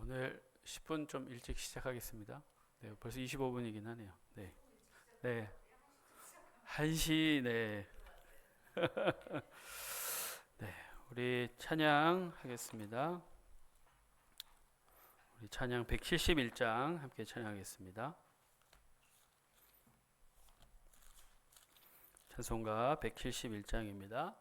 오늘 10분 좀 일찍 시작하겠습니다. 네, 벌써 25분이긴 하네요. 네. 네. 1시, 네. 네. 우리 찬양 하겠습니다. 우리 찬양 171장 함께 찬양하겠습니다. 찬송가 171장입니다.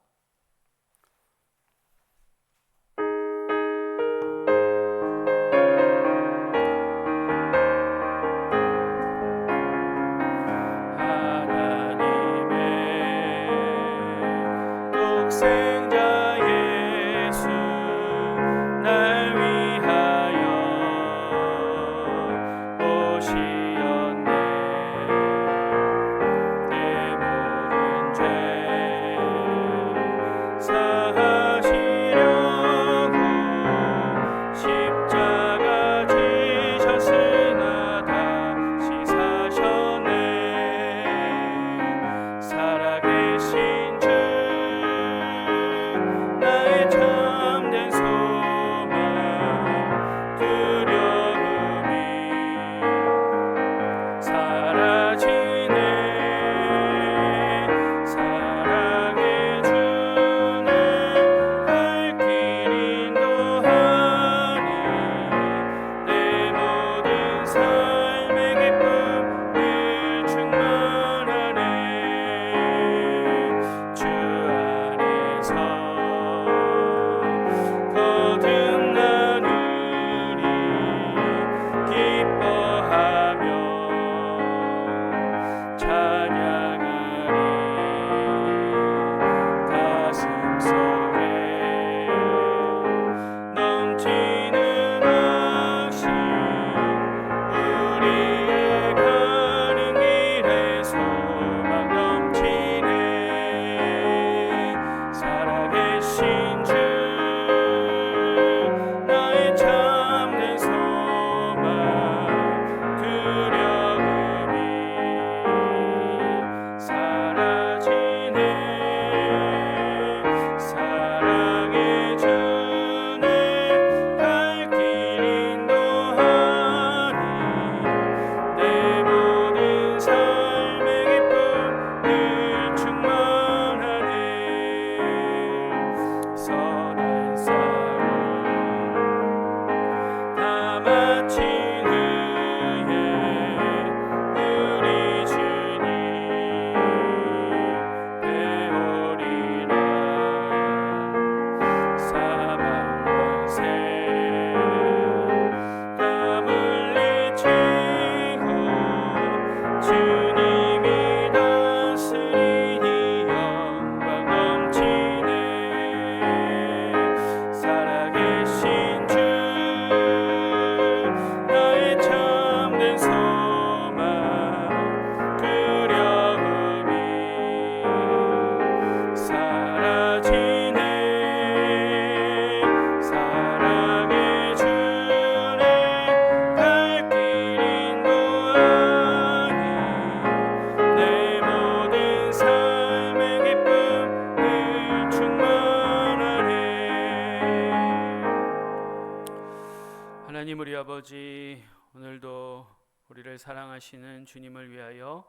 하나님 우리 아버지, 오늘도 우리를 사랑하시는 주님을 위하여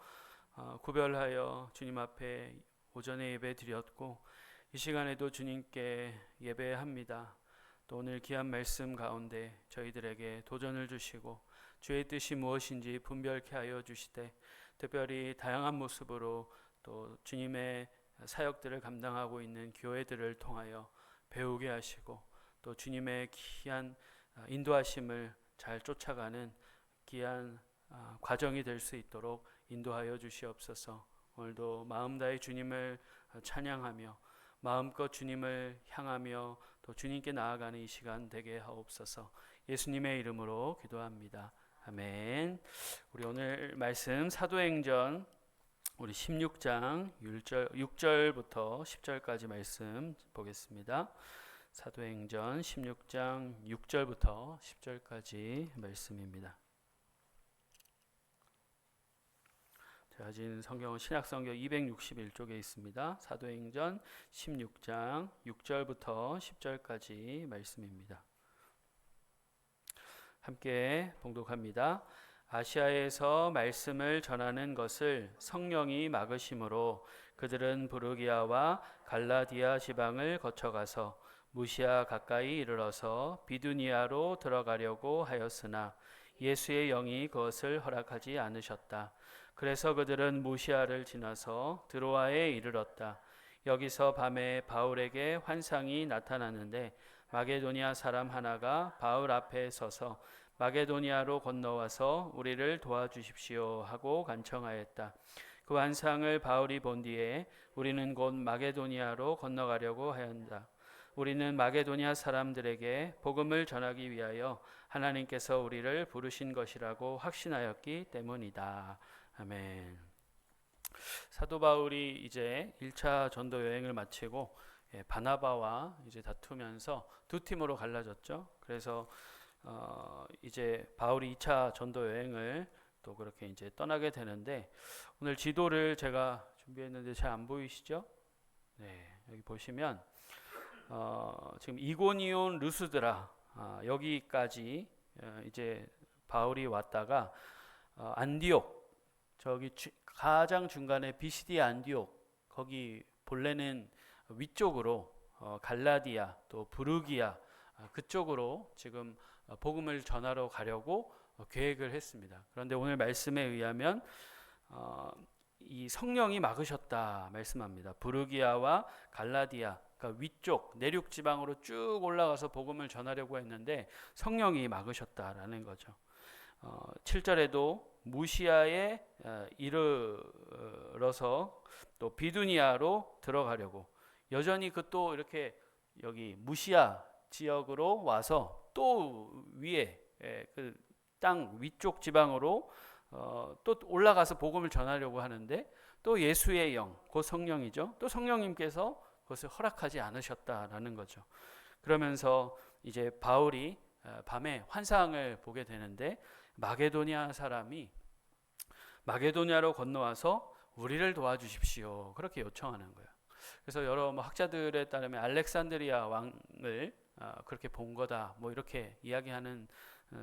구별하여 주님 앞에 오전에 예배 드렸고, 이 시간에도 주님께 예배합니다. 또 오늘 귀한 말씀 가운데 저희들에게 도전을 주시고 주의 뜻이 무엇인지 분별케 하여 주시되, 특별히 다양한 모습으로 또 주님의 사역들을 감당하고 있는 교회들을 통하여 배우게 하시고, 또 주님의 귀한 인도하심을 잘 쫓아가는 귀한 과정이 될 수 있도록 인도하여 주시옵소서. 오늘도 마음 다해 주님을 찬양하며 마음껏 주님을 향하며 또 주님께 나아가는 이 시간 되게 하옵소서. 예수님의 이름으로 기도합니다. 아멘. 우리 오늘 말씀 사도행전 우리 16장 6절부터 10절까지 말씀 보겠습니다. 사도행전 16장 6절부터 10절까지 말씀입니다. 제가 가진 성경은 신약성경 261쪽에 있습니다. 사도행전 16장 6절부터 10절까지 말씀입니다. 함께 봉독합니다. 아시아에서 말씀을 전하는 것을 성령이 막으심으로 그들은 부르기아와 갈라디아 지방을 거쳐가서 무시아 가까이 이르러서 비두니아로 들어가려고 하였으나 예수의 영이 그것을 허락하지 않으셨다. 그래서 그들은 무시아를 지나서 드로아에 이르렀다. 여기서 밤에 바울에게 환상이 나타났는데 마게도니아 사람 하나가 바울 앞에 서서 마게도니아로 건너와서 우리를 도와주십시오 하고 간청하였다. 그 환상을 바울이 본 뒤에 우리는 곧 마게도니아로 건너가려고 하였다. 우리는 마게도니아 사람들에게 복음을 전하기 위하여 하나님께서 우리를 부르신 것이라고 확신하였기 때문이다. 아멘. 사도 바울이 이제 1차 전도 여행을 마치고 바나바와 이제 다투면서 두 팀으로 갈라졌죠. 그래서 이제 바울이 2차 전도 여행을 또 그렇게 이제 떠나게 되는데, 오늘 지도를 제가 준비했는데 잘 안 보이시죠? 네, 여기 보시면 지금 이고니온 루스드라 여기까지 이제 바울이 왔다가 안디옥, 저기 가장 중간에 비시디 안디옥, 거기 본래는 위쪽으로 갈라디아 또 부르기아 그쪽으로 지금 복음을 전하러 가려고 계획을 했습니다. 그런데 오늘 말씀에 의하면 이 성령이 막으셨다 말씀합니다. 부르기아와 갈라디아, 그러니까 위쪽 내륙 지방으로 쭉 올라가서 복음을 전하려고 했는데 성령이 막으셨다라는 거죠. 7절에도 무시아에 이르러서 또 비두니아로 들어가려고, 여전히 그 또 이렇게 여기 무시아 지역으로 와서 또 위에 그 땅 위쪽 지방으로 또 올라가서 복음을 전하려고 하는데 또 예수의 영, 곧 성령이죠. 또 성령님께서 그것을 허락하지 않으셨다라는 거죠. 그러면서 이제 바울이 밤에 환상을 보게 되는데 마게도니아 사람이 마게도니아로 건너와서 우리를 도와주십시오, 그렇게 요청하는 거예요. 그래서 여러 학자들에 따르면 알렉산드리아 왕을 그렇게 본 거다, 뭐 이렇게 이야기하는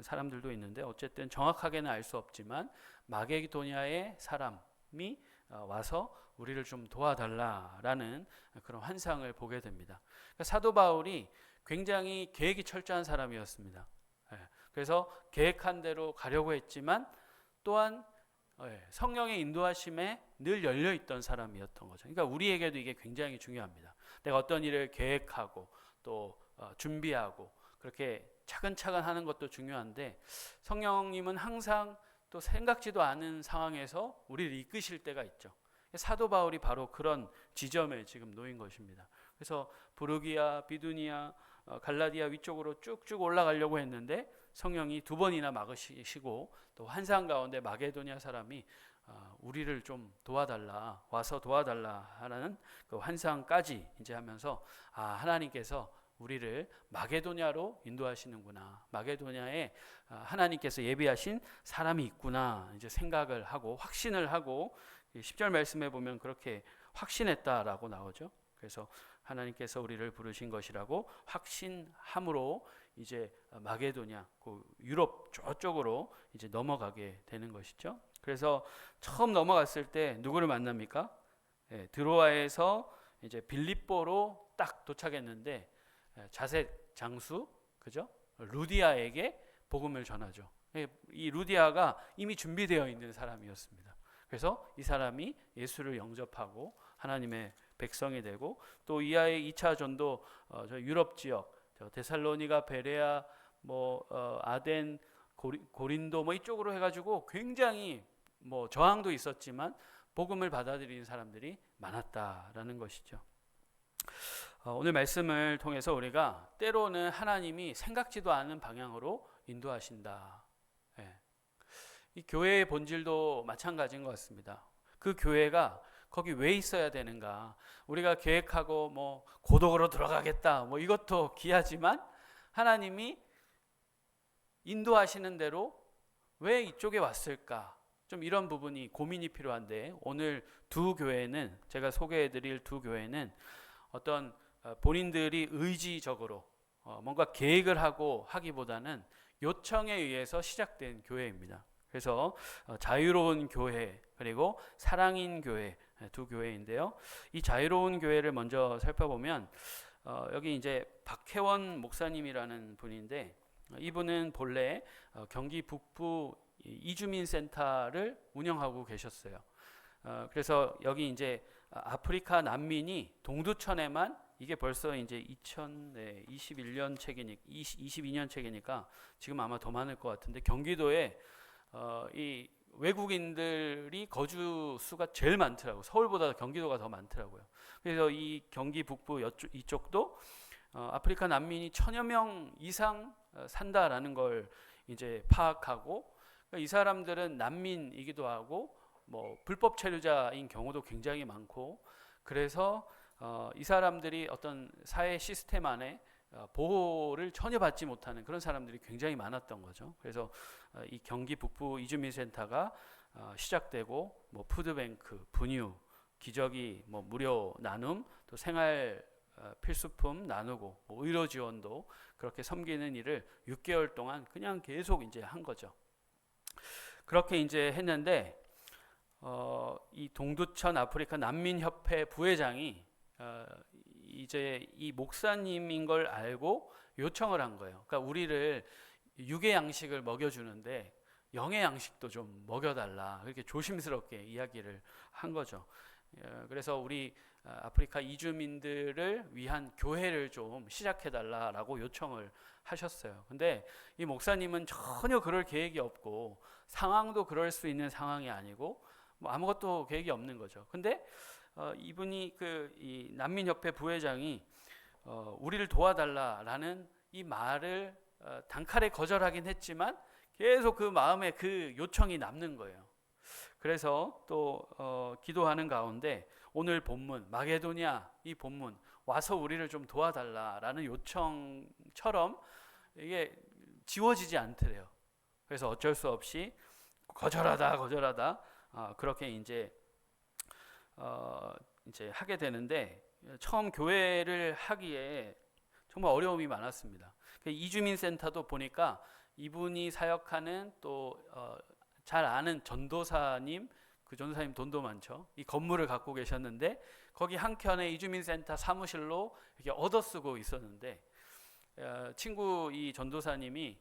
사람들도 있는데, 어쨌든 정확하게는 알 수 없지만 마게도니아의 사람이 와서 우리를 좀 도와달라라는 그런 환상을 보게 됩니다. 그러니까 사도 바울이 굉장히 계획이 철저한 사람이었습니다. 그래서 계획한 대로 가려고 했지만 또한 성령의 인도하심에 늘 열려있던 사람이었던 거죠. 그러니까 우리에게도 이게 굉장히 중요합니다. 내가 어떤 일을 계획하고 또 준비하고 그렇게 차근차근 하는 것도 중요한데, 성령님은 항상 또 생각지도 않은 상황에서 우리를 이끄실 때가 있죠. 사도 바울이 바로 그런 지점에 지금 놓인 것입니다. 그래서 부르기아, 비두니아, 갈라디아 위쪽으로 쭉쭉 올라가려고 했는데 성령이 두 번이나 막으시고, 또 환상 가운데 마게도니아 사람이 우리를 좀 도와달라, 와서 도와달라 하는 그 환상까지 이제 하면서 하나님께서 우리를 마게도냐로 인도하시는구나, 마게도냐에 하나님께서 예비하신 사람이 있구나 이제 생각을 하고 확신을 하고, 10절 말씀에 보면 그렇게 확신했다라고 나오죠. 그래서 하나님께서 우리를 부르신 것이라고 확신함으로 이제 마게도냐, 그 유럽 저쪽으로 이제 넘어가게 되는 것이죠. 그래서 처음 넘어갔을 때 누구를 만납니까? 드로아에서 이제 빌립보로 딱 도착했는데 자색 장수, 그죠? 루디아에게 복음을 전하죠. 이 루디아가 이미 준비되어 있는 사람이었습니다. 그래서 이 사람이 예수를 영접하고 하나님의 백성이 되고, 또 이하의 2차 전도 저 유럽 지역, 저 데살로니가, 베레아, 아덴, 고린도 이쪽으로 해가지고 굉장히 저항도 있었지만 복음을 받아들이는 사람들이 많았다라는 것이죠. 오늘 말씀을 통해서 우리가 때로는 하나님이 생각지도 않은 방향으로 인도하신다. 이 교회의 본질도 마찬가지인 것 같습니다. 그 교회가 거기 왜 있어야 되는가? 우리가 계획하고 고독으로 들어가겠다, 이것도 귀하지만 하나님이 인도하시는 대로 왜 이쪽에 왔을까? 좀 이런 부분이 고민이 필요한데, 오늘 두 교회는, 제가 소개해드릴 두 교회는 어떤 본인들이 의지적으로 뭔가 계획을 하고 하기보다는 요청에 의해서 시작된 교회입니다. 그래서 자유로운 교회 그리고 사랑인 교회 두 교회인데요. 이 자유로운 교회를 먼저 살펴보면 여기 이제 박혜원 목사님이라는 분인데 이분은 본래 경기 북부 이주민 센터를 운영하고 계셨어요. 그래서 여기 이제 아프리카 난민이 동두천에만 이게 벌써 이제 2021년 책이니까 22년 책이니까 지금 아마 더 많을 것 같은데 경기도에 이 외국인들이 거주 수가 제일 많더라고요. 서울보다 경기도가 더 많더라고요. 그래서 이 경기 북부 이쪽도 아프리카 난민이 1000여 명 이상 산다라는 걸 이제 파악하고 그러니까 이 사람들은 난민이기도 하고 뭐 불법 체류자인 경우도 굉장히 많고 그래서 이 사람들이 어떤 사회 시스템 안에 보호를 전혀 받지 못하는 그런 사람들이 굉장히 많았던 거죠. 그래서 이 경기 북부 이주민센터가 시작되고 뭐 푸드뱅크, 분유, 기저귀, 뭐 무료 나눔, 또 생활 필수품 나누고 뭐 의료 지원도 그렇게 섬기는 일을 6개월 동안 그냥 계속 이제 한 거죠. 그렇게 이제 했는데 이 동두천 아프리카 난민협회 부회장이 이제 이 목사님인 걸 알고 요청을 한 거예요. 그러니까 우리를 육의 양식을 먹여주는데 영의 양식도 좀 먹여달라. 그렇게 조심스럽게 이야기를 한 거죠. 그래서 우리 아프리카 이주민들을 위한 교회를 좀 시작해달라라고 요청을 하셨어요. 근데 이 목사님은 전혀 그럴 계획이 없고 상황도 그럴 수 있는 상황이 아니고 뭐 아무것도 계획이 없는 거죠. 근데 이분이 이 난민협회 부회장이 우리를 도와달라라는 이 말을 단칼에 거절하긴 했지만 계속 그 마음에 그 요청이 남는 거예요. 그래서 또 기도하는 가운데 오늘 본문 마게도냐 이 본문 와서 우리를 좀 도와달라라는 요청처럼 이게 지워지지 않더래요. 그래서 어쩔 수 없이 거절하다 그렇게 이제 하게 되는데 처음 교회를 하기에 정말 어려움이 많았습니다. 이주민 센터도 보니까 이분이 사역하는 또 잘 아는 전도사님, 그 전도사님 돈도 많죠. 이 건물을 갖고 계셨는데 거기 한켠에 이주민 센터 사무실로 이렇게 얻어쓰고 있었는데 친구 이 전도사님이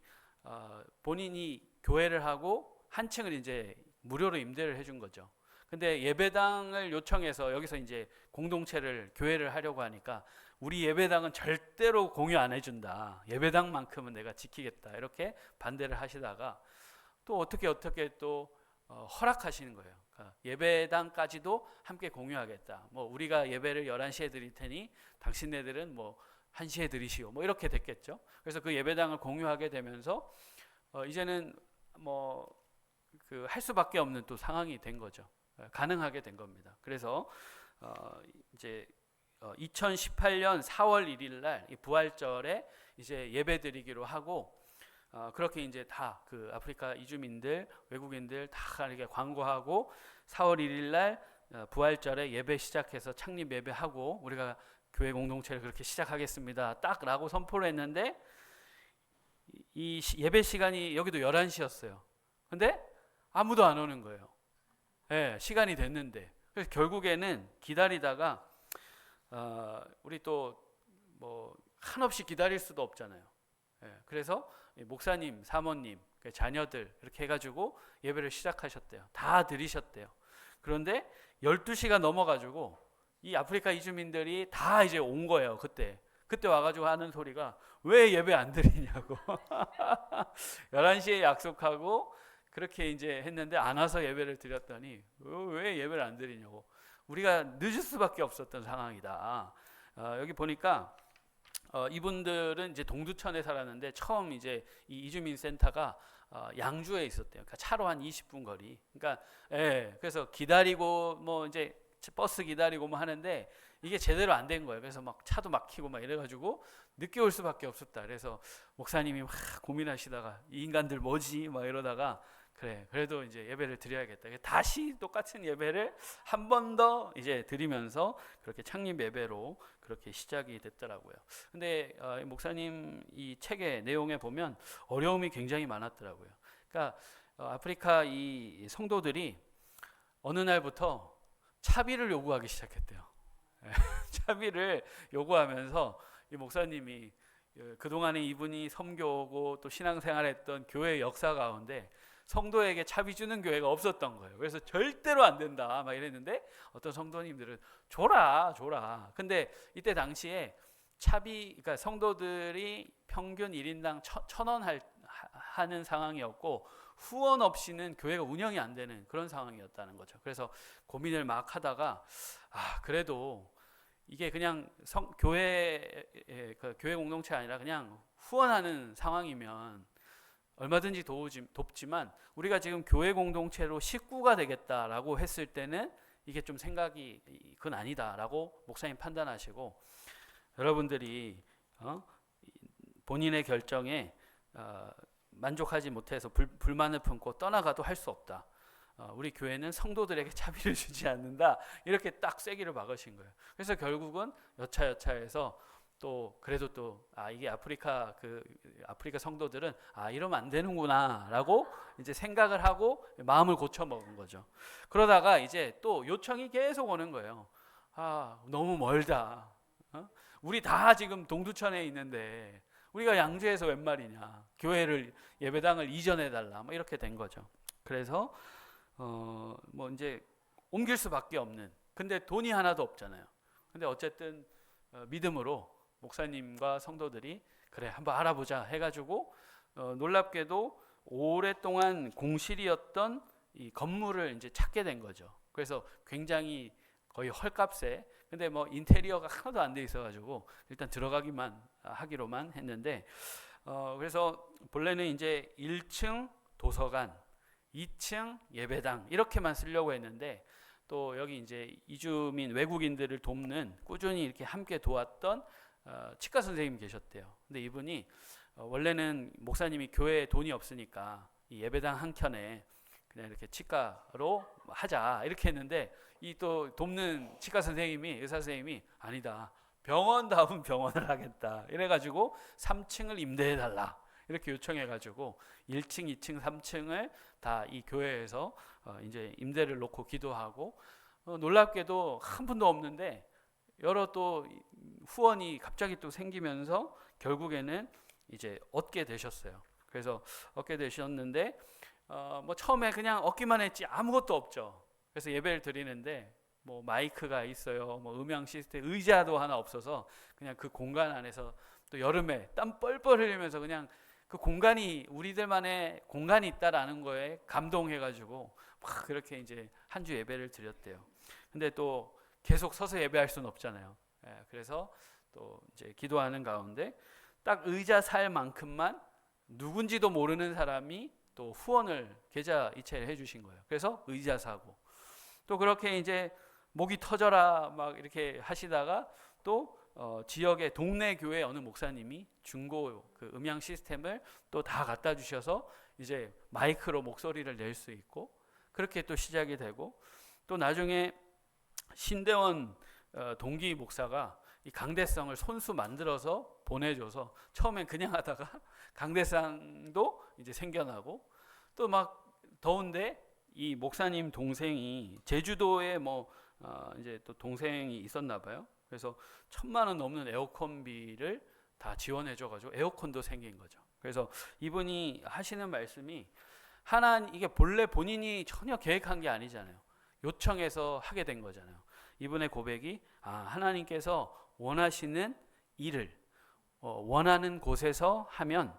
본인이 교회를 하고 한 층을 이제 무료로 임대를 해준 거죠. 근데 예배당을 요청해서 여기서 이제 공동체를 교회를 하려고 하니까 우리 예배당은 절대로 공유 안 해준다. 예배당만큼은 내가 지키겠다. 이렇게 반대를 하시다가 또 어떻게 또 허락하시는 거예요. 그러니까 예배당까지도 함께 공유하겠다. 뭐 우리가 예배를 11시에 드릴 테니 당신네들은 뭐 1시에 드리시오. 뭐 이렇게 됐겠죠. 그래서 그 예배당을 공유하게 되면서 이제는 뭐 할 수밖에 없는 또 상황이 된 거죠. 가능하게 된 겁니다. 그래서 이제 2018년 4월 1일 날 부활절에 이제 예배드리기로 하고 그렇게 이제 다 그 아프리카 이주민들, 외국인들 다 이렇게 광고하고 4월 1일 날 부활절에 예배 시작해서 창립 예배하고 우리가 교회 공동체를 그렇게 시작하겠습니다. 딱라고 선포를 했는데 이 예배 시간이 여기도 11시였어요. 근데 아무도 안 오는 거예요. 네, 시간이 됐는데. 그래서 결국에는 기다리다가 우리 또 뭐 한없이 기다릴 수도 없잖아요. 그래서 목사님, 사모님, 자녀들 이렇게 해가지고 예배를 시작하셨대요. 다 드리셨대요. 그런데 12시가 넘어가지고 이 아프리카 이주민들이 다 이제 온 거예요. 그때 와가지고 하는 소리가 왜 예배 안 드리냐고. 11시에 약속하고 그렇게 이제 했는데 안 와서 예배를 드렸더니 왜 예배를 안 드리냐고. 우리가 늦을 수밖에 없었던 상황이다. 여기 보니까 이분들은 이제 동두천에 살았는데 처음 이제 이 이주민 센터가 양주에 있었대요. 그러니까 차로 한 20분 거리. 그러니까 그래서 기다리고 뭐 이제 버스 기다리고 뭐 하는데 이게 제대로 안 된 거예요. 그래서 막 차도 막히고 막 이래가지고 늦게 올 수밖에 없었다. 그래서 목사님이 막 고민하시다가 이 인간들 뭐지 막 이러다가 그래, 그래도 이제 예배를 드려야겠다. 다시 똑같은 예배를 한 번 더 이제 드리면서 그렇게 창립 예배로 그렇게 시작이 됐더라고요. 근데 목사님 이 책의 내용에 보면 어려움이 굉장히 많았더라고요. 그러니까 아프리카 이 성도들이 어느 날부터 차비를 요구하기 시작했대요. 차비를 요구하면서 이 목사님이 그동안에 이분이 섬교고 또 신앙생활했던 교회 역사 가운데 성도에게 차비 주는 교회가 없었던 거예요. 그래서 절대로 안 된다 막 이랬는데 어떤 성도님들은 줘라. 근데 이때 당시에 차비, 그러니까 성도들이 평균 1인당 1,000원 하는 상황이었고 후원 없이는 교회가 운영이 안 되는 그런 상황이었다는 거죠. 그래서 고민을 막 하다가 그래도 이게 그냥 교회 공동체 아니라 그냥 후원하는 상황이면 얼마든지 돕지만 우리가 지금 교회 공동체로 식구가 되겠다라고 했을 때는 이게 좀 생각이 그건 아니다라고 목사님 판단하시고 여러분들이 본인의 결정에 만족하지 못해서 불만을 품고 떠나가도 할 수 없다. 우리 교회는 성도들에게 차비를 주지 않는다. 이렇게 딱 쐐기를 박으신 거예요. 그래서 결국은 여차여차해서 또 그래도 또 이게 아프리카 성도들은 이러면 안 되는구나라고 이제 생각을 하고 마음을 고쳐 먹은 거죠. 그러다가 이제 또 요청이 계속 오는 거예요. 너무 멀다. 우리 다 지금 동두천에 있는데 우리가 양주에서 웬 말이냐. 교회를 예배당을 이전해 달라. 뭐 이렇게 된 거죠. 그래서 뭐 이제 옮길 수밖에 없는. 근데 돈이 하나도 없잖아요. 근데 어쨌든 믿음으로 목사님과 성도들이 그래 한번 알아보자 해가지고 놀랍게도 오랫동안 공실이었던 이 건물을 이제 찾게 된 거죠. 그래서 굉장히 거의 헐값에 근데 뭐 인테리어가 하나도 안 돼 있어가지고 일단 들어가기만 하기로만 했는데 그래서 본래는 이제 1층 도서관, 2층 예배당 이렇게만 쓰려고 했는데 또 여기 이제 이주민 외국인들을 돕는 꾸준히 이렇게 함께 도왔던 치과 선생님이 계셨대요. 근데 이분이 원래는 목사님이 교회에 돈이 없으니까 이 예배당 한 켠에 그냥 이렇게 치과로 하자 이렇게 했는데 이 또 돕는 치과 선생님이 의사 선생님이 아니다. 병원다운 병원을 하겠다. 이래가지고 3층을 임대해 달라. 이렇게 요청해가지고 1층, 2층, 3층을 다 이 교회에서 이제 임대를 놓고 기도하고 놀랍게도 한 분도 없는데 여러 또 후원이 갑자기 또 생기면서 결국에는 이제 얻게 되셨어요. 그래서 얻게 되셨는데 뭐 처음에 그냥 얻기만 했지 아무것도 없죠. 그래서 예배를 드리는데 뭐 마이크가 있어요. 뭐 음향 시스템, 의자도 하나 없어서 그냥 그 공간 안에서 또 여름에 땀 뻘뻘 흘리면서 그냥 그 공간이 우리들만의 공간이 있다라는 거에 감동해가지고 막 그렇게 이제 한 주 예배를 드렸대요. 근데 또 계속 서서 예배할 수는 없잖아요. 그래서 또 이제 기도하는 가운데 딱 의자 살 만큼만 누군지도 모르는 사람이 또 후원을 계좌 이체를 해주신 거예요. 그래서 의자 사고 또 그렇게 이제 목이 터져라 막 이렇게 하시다가 또 지역의 동네 교회 어느 목사님이 중고 그 음향 시스템을 또 다 갖다 주셔서 이제 마이크로 목소리를 낼 수 있고 그렇게 또 시작이 되고 또 나중에 신대원 동기 목사가 이 강대상을 손수 만들어서 보내줘서 처음엔 그냥 하다가 강대상도 이제 생겨나고 또 막 더운데 이 목사님 동생이 제주도에 뭐 이제 또 동생이 있었나 봐요. 그래서 1,000만 원 넘는 에어컨비를 다 지원해줘가지고 에어컨도 생긴 거죠. 그래서 이분이 하시는 말씀이 이게 본래 본인이 전혀 계획한 게 아니잖아요. 요청해서 하게 된 거잖아요. 이분의 고백이 하나님께서 원하시는 일을 원하는 곳에서 하면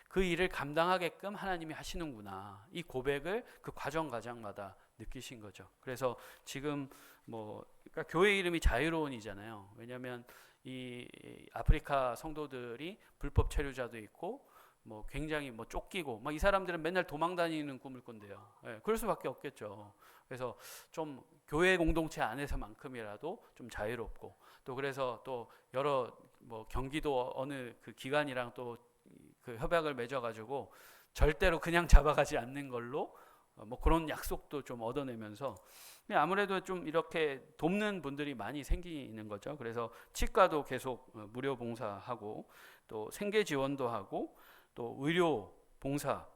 그 일을 감당하게끔 하나님이 하시는구나. 이 고백을 그 과정마다 느끼신 거죠. 그래서 지금 그러니까 교회 이름이 자유로운이잖아요. 왜냐하면 이 아프리카 성도들이 불법 체류자도 있고 굉장히 쫓기고 이 사람들은 맨날 도망 다니는 꿈을 꾼대요. 그럴 수밖에 없겠죠. 그래서 좀 교회 공동체 안에서만큼이라도 좀 자유롭고 또 그래서 또 여러 경기도 어느 그 기관이랑 또 그 협약을 맺어가지고 절대로 그냥 잡아가지 않는 걸로 뭐 그런 약속도 좀 얻어내면서 아무래도 좀 이렇게 돕는 분들이 많이 생기는 거죠. 그래서 치과도 계속 무료 봉사하고 또 생계 지원도 하고 또 의료 봉사,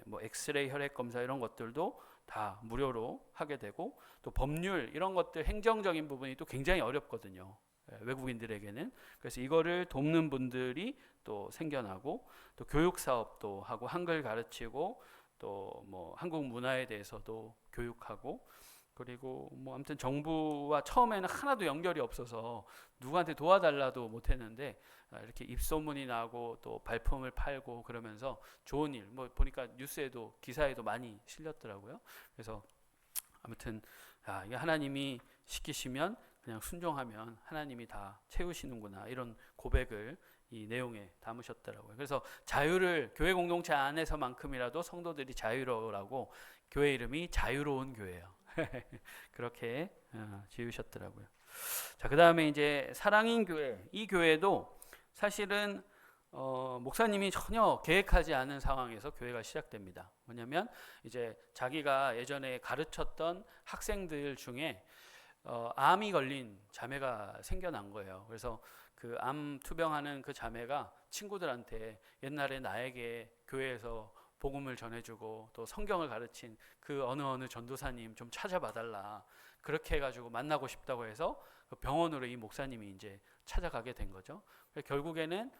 뭐 엑스레이 혈액 검사 이런 것들도 다 무료로 하게 되고 또 법률 이런 것들 행정적인 부분이 또 굉장히 어렵거든요. 외국인들에게는. 그래서 이거를 돕는 분들이 또 생겨나고 또 교육 사업도 하고 한글 가르치고 또 뭐 한국 문화에 대해서도 교육하고 그리고 뭐 아무튼 정부와 처음에는 하나도 연결이 없어서 누구한테 도와달라도 못했는데 이렇게 입소문이 나고 또 발품을 팔고 그러면서 좋은 일, 뭐 보니까 뉴스에도 기사에도 많이 실렸더라고요. 그래서 아무튼 이게 하나님이 시키시면 그냥 순종하면 하나님이 다 채우시는구나 이런 고백을 이 내용에 담으셨더라고요. 그래서 자유를 교회 공동체 안에서만큼이라도 성도들이 자유로우라고 교회 이름이 자유로운 교회예요. 그렇게 지으셨더라고요. 자, 그 다음에 이제 사랑인 교회, 이 교회도 사실은 목사님이 전혀 계획하지 않은 상황에서 교회가 시작됩니다. 뭐냐면 이제 자기가 예전에 가르쳤던 학생들 중에 암이 걸린 자매가 생겨난 거예요. 그래서 그 암 투병하는 그 자매가 친구들한테 옛날에 나에게 교회에서 복음을 전해주고 또 성경을 가르친 그 어느 전도사님 좀 찾아봐달라 그렇게 해가지고 만나고 싶다고 해서 그 병원으로 이 목사님이 이제 찾아가게 된 거죠. 결국에는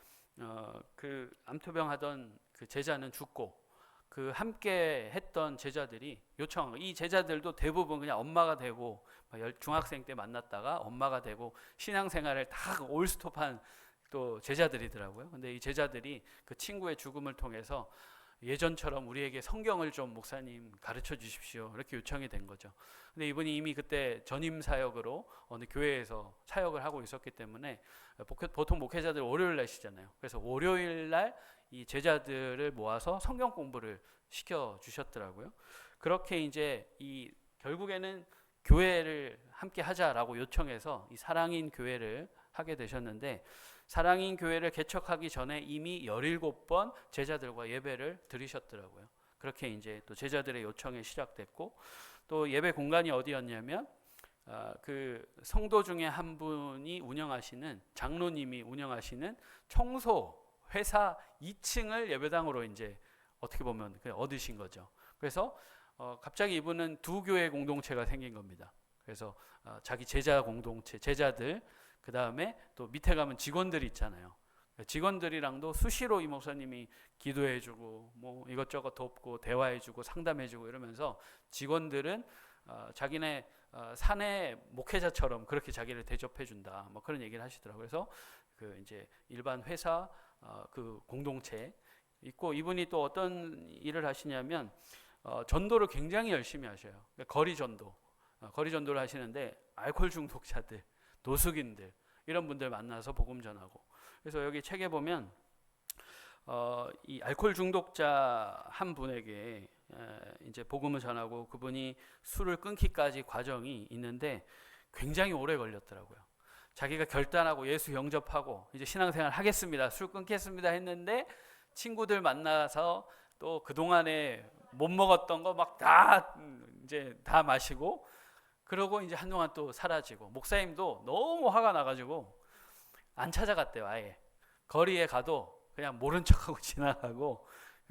그 암투병하던 그 제자는 죽고 그 함께 했던 제자들이 요청한 거. 이 제자들도 대부분 그냥 엄마가 되고 중학생 때 만났다가 엄마가 되고 신앙생활을 다 올스톱한 또 제자들이더라고요. 근데 이 제자들이 그 친구의 죽음을 통해서 예전처럼 우리에게 성경을 좀 목사님 가르쳐 주십시오 이렇게 요청이 된 거죠. 근데 이분이 이미 그때 전임 사역으로 어느 교회에서 사역을 하고 있었기 때문에 보통 목회자들 월요일 날 쉬잖아요. 그래서 월요일 날 이 제자들을 모아서 성경 공부를 시켜 주셨더라고요. 그렇게 이제 이 결국에는 교회를 함께 하자라고 요청해서 이 사랑인 교회를 하게 되셨는데 사랑인 교회를 개척하기 전에 이미 17번 제자들과 예배를 드리셨더라고요. 그렇게 이제 또 제자들의 요청이 시작됐고 또 예배 공간이 어디였냐면 그 성도 중에 한 분이 운영하시는 장로님이 운영하시는 청소 회사 2층을 예배당으로 이제 어떻게 보면 얻으신 거죠. 그래서 갑자기 이분은 두 교회 공동체가 생긴 겁니다. 그래서 자기 제자 공동체, 제자들 그 다음에 또 밑에 가면 직원들이 있잖아요. 직원들이랑도 수시로 이 목사님이 기도해주고 뭐 이것저것 돕고 대화해주고 상담해주고 이러면서 직원들은 자기네 사내 목회자처럼 그렇게 자기를 대접해준다. 뭐 그런 얘기를 하시더라고요. 그래서 그 이제 일반 회사 그 공동체 있고 이분이 또 어떤 일을 하시냐면 전도를 굉장히 열심히 하셔요. 그러니까 거리 전도를 하시는데 알코올 중독자들, 노숙인들 이런 분들 만나서 복음 전하고. 그래서 여기 책에 보면 이 알코올 중독자 한 분에게 이제 복음을 전하고 그분이 술을 끊기까지 과정이 있는데 굉장히 오래 걸렸더라고요. 자기가 결단하고 예수 영접하고 이제 신앙생활 하겠습니다, 술 끊겠습니다 했는데 친구들 만나서 또 그동안에 못 먹었던 거 막 다 이제 다 마시고 그러고 이제 한동안 또 사라지고 목사님도 너무 화가 나가지고 안 찾아갔대요. 아예 거리에 가도 그냥 모른 척하고 지나가고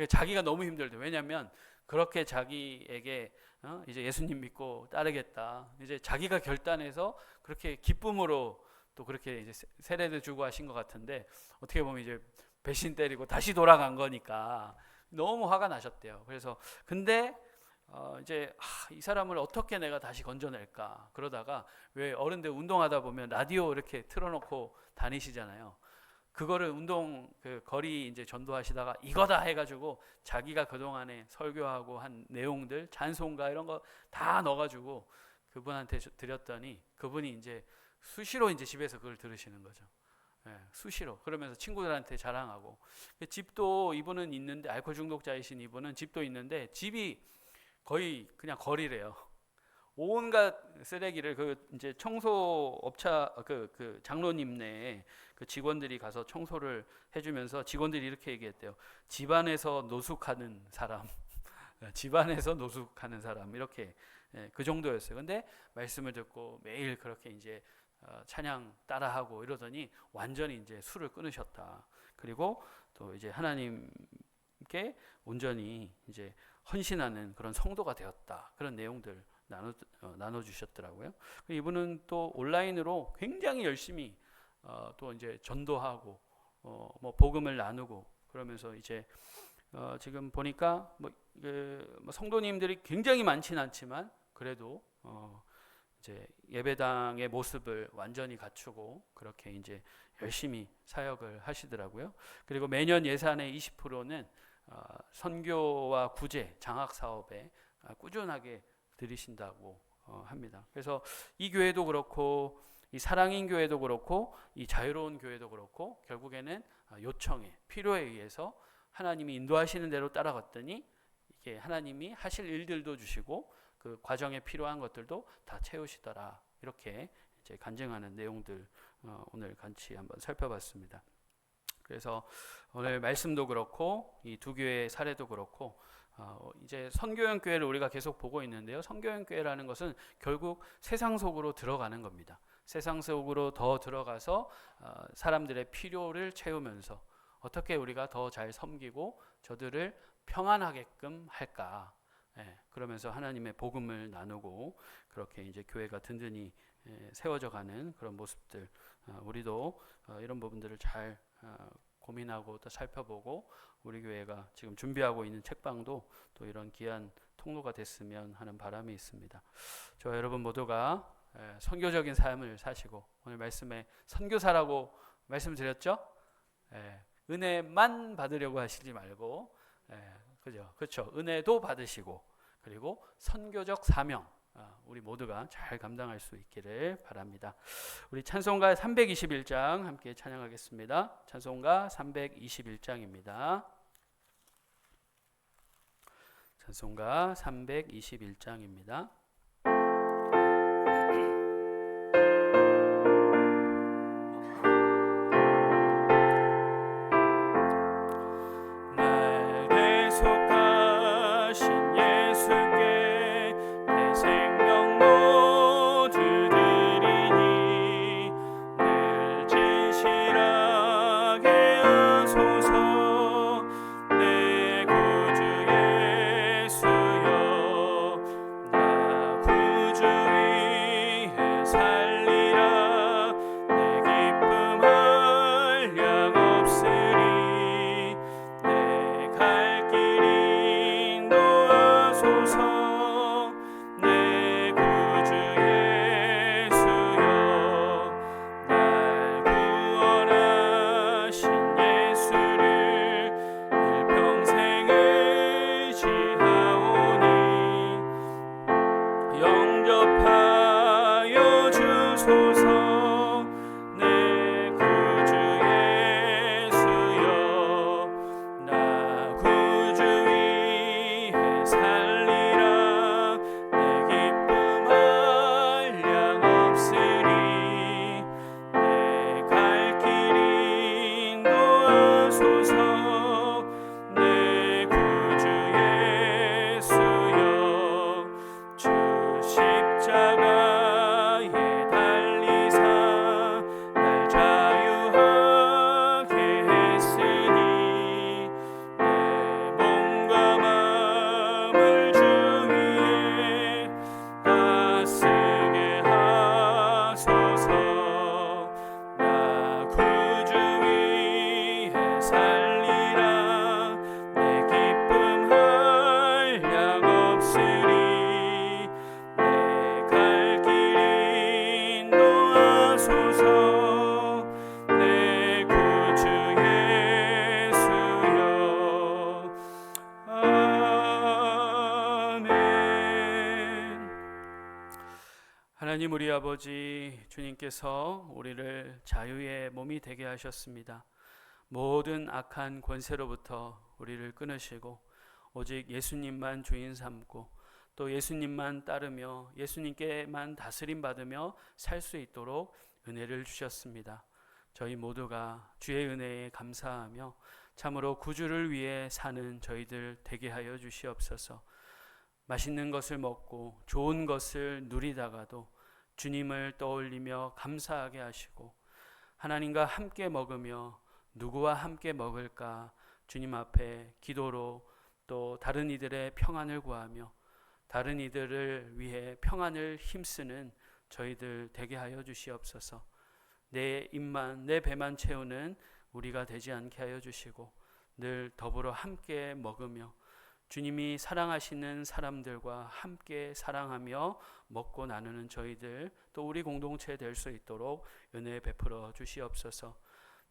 자기가 너무 힘들대. 왜냐하면 그렇게 자기에게 이제 예수님 믿고 따르겠다 이제 자기가 결단해서 그렇게 기쁨으로 또 그렇게 이제 세례도 주고 하신 것 같은데 어떻게 보면 이제 배신 때리고 다시 돌아간 거니까 너무 화가 나셨대요. 그래서 근데 이제 이 사람을 어떻게 내가 다시 건져낼까 그러다가 왜 어른들 운동하다 보면 라디오 이렇게 틀어놓고 다니시잖아요. 그거를 운동 그 거리 이제 전도하시다가 이거다 해가지고 자기가 그동안에 설교하고 한 내용들 찬송가 이런 거 다 넣어가지고 그분한테 드렸더니 그분이 이제 수시로 이제 집에서 그걸 들으시는 거죠. 수시로. 그러면서 친구들한테 자랑하고 집도 이분은 있는데 알코올 중독자이신 이분은 집도 있는데 집이 거의 그냥 거리래요. 온갖 쓰레기를 그 이제 청소업차 그 장로님네 그 직원들이 가서 청소를 해주면서 직원들이 이렇게 얘기했대요. 집안에서 노숙하는 사람, 집안에서 노숙하는 사람 이렇게 그 정도였어요. 근데 말씀을 듣고 매일 그렇게 이제 찬양 따라하고 이러더니 완전히 이제 술을 끊으셨다. 그리고 또 이제 하나님께 온전히 이제 헌신하는 그런 성도가 되었다. 그런 내용들 나눠 주셨더라고요. 이분은 또 온라인으로 굉장히 열심히 또 이제 전도하고 뭐 복음을 나누고 그러면서 이제 지금 보니까 뭐 성도님들이 굉장히 많지는 않지만 그래도 이제 예배당의 모습을 완전히 갖추고 그렇게 이제 열심히 사역을 하시더라고요. 그리고 매년 예산의 20%는 선교와 구제, 장학 사업에 꾸준하게 드리신다고 합니다. 그래서 이 교회도 그렇고 이 사랑인 교회도 그렇고 이 자유로운 교회도 그렇고 결국에는 요청에 필요에 의해서 하나님이 인도하시는 대로 따라갔더니 이게 하나님이 하실 일들도 주시고 그 과정에 필요한 것들도 다 채우시더라. 이렇게 이제 간증하는 내용들 오늘 같이 한번 살펴봤습니다. 그래서 오늘 말씀도 그렇고 이 두 교회의 사례도 그렇고 이제 선교형 교회를 우리가 계속 보고 있는데요. 선교형 교회라는 것은 결국 세상 속으로 들어가는 겁니다. 세상 속으로 더 들어가서 사람들의 필요를 채우면서 어떻게 우리가 더 잘 섬기고 저들을 평안하게끔 할까? 그러면서 하나님의 복음을 나누고 그렇게 이제 교회가 든든히 세워져 가는 그런 모습들, 우리도 이런 부분들을 잘 고민하고 또 살펴보고 우리 교회가 지금 준비하고 있는 책방도 또 이런 귀한 통로가 됐으면 하는 바람이 있습니다. 저와 여러분 모두가 선교적인 삶을 사시고 오늘 말씀에 선교사라고 말씀드렸죠? 은혜만 받으려고 하시지 말고 그렇죠. 은혜도 받으시고 그리고 선교적 사명 우리 모두가 잘 감당할 수 있기를 바랍니다. 우리 찬송가 321장 함께 찬양하겠습니다. 찬송가 321장입니다. 찬송가 321장입니다. 하나님 우리 아버지 주님께서 우리를 자유의 몸이 되게 하셨습니다. 모든 악한 권세로부터 우리를 끊으시고 오직 예수님만 주인 삼고 또 예수님만 따르며 예수님께만 다스림 받으며 살 수 있도록 은혜를 주셨습니다. 저희 모두가 주의 은혜에 감사하며 참으로 구주를 위해 사는 저희들 되게 하여 주시옵소서. 맛있는 것을 먹고 좋은 것을 누리다가도 주님을 떠올리며 감사하게 하시고, 하나님과 함께 먹으며 누구와 함께 먹을까 주님 앞에 기도로 또 다른 이들의 평안을 구하며 다른 이들을 위해 평안을 힘쓰는 저희들 되게 하여 주시옵소서. 내 입만 내 배만 채우는 우리가 되지 않게 하여 주시고, 늘 더불어 함께 먹으며 주님이 사랑하시는 사람들과 함께 사랑하며 먹고 나누는 저희들, 또 우리 공동체 될 수 있도록 은혜 베풀어 주시옵소서.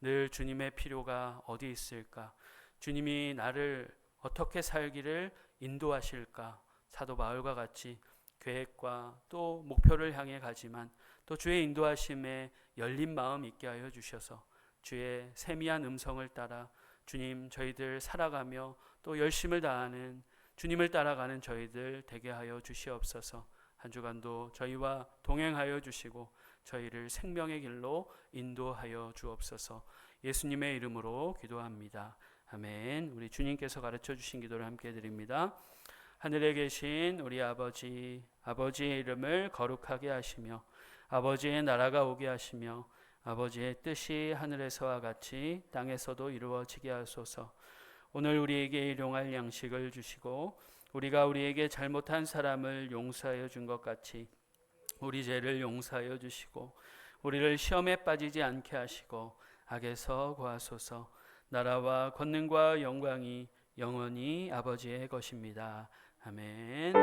늘 주님의 필요가 어디 있을까, 주님이 나를 어떻게 살기를 인도하실까, 사도 바울과 같이 계획과 또 목표를 향해 가지만 또 주의 인도하심에 열린 마음 있게 하여 주셔서 주의 세미한 음성을 따라 주님 저희들 살아가며 또 열심을 다하는 주님을 따라가는 저희들 되게 하여 주시옵소서. 한 주간도 저희와 동행하여 주시고 저희를 생명의 길로 인도하여 주옵소서. 예수님의 이름으로 기도합니다. 아멘. 우리 주님께서 가르쳐 주신 기도를 함께 드립니다. 하늘에 계신 우리 아버지, 아버지의 이름을 거룩하게 하시며 아버지의 나라가 오게 하시며 아버지의 뜻이 하늘에서와 같이 땅에서도 이루어지게 하소서. 오늘 우리에게 일용할 양식을 주시고 우리가 우리에게 잘못한 사람을 용서하여 준 것 같이 우리 죄를 용서하여 주시고 우리를 시험에 빠지지 않게 하시고 악에서 구하소서. 나라와 권능과 영광이 영원히 아버지의 것입니다. 아멘.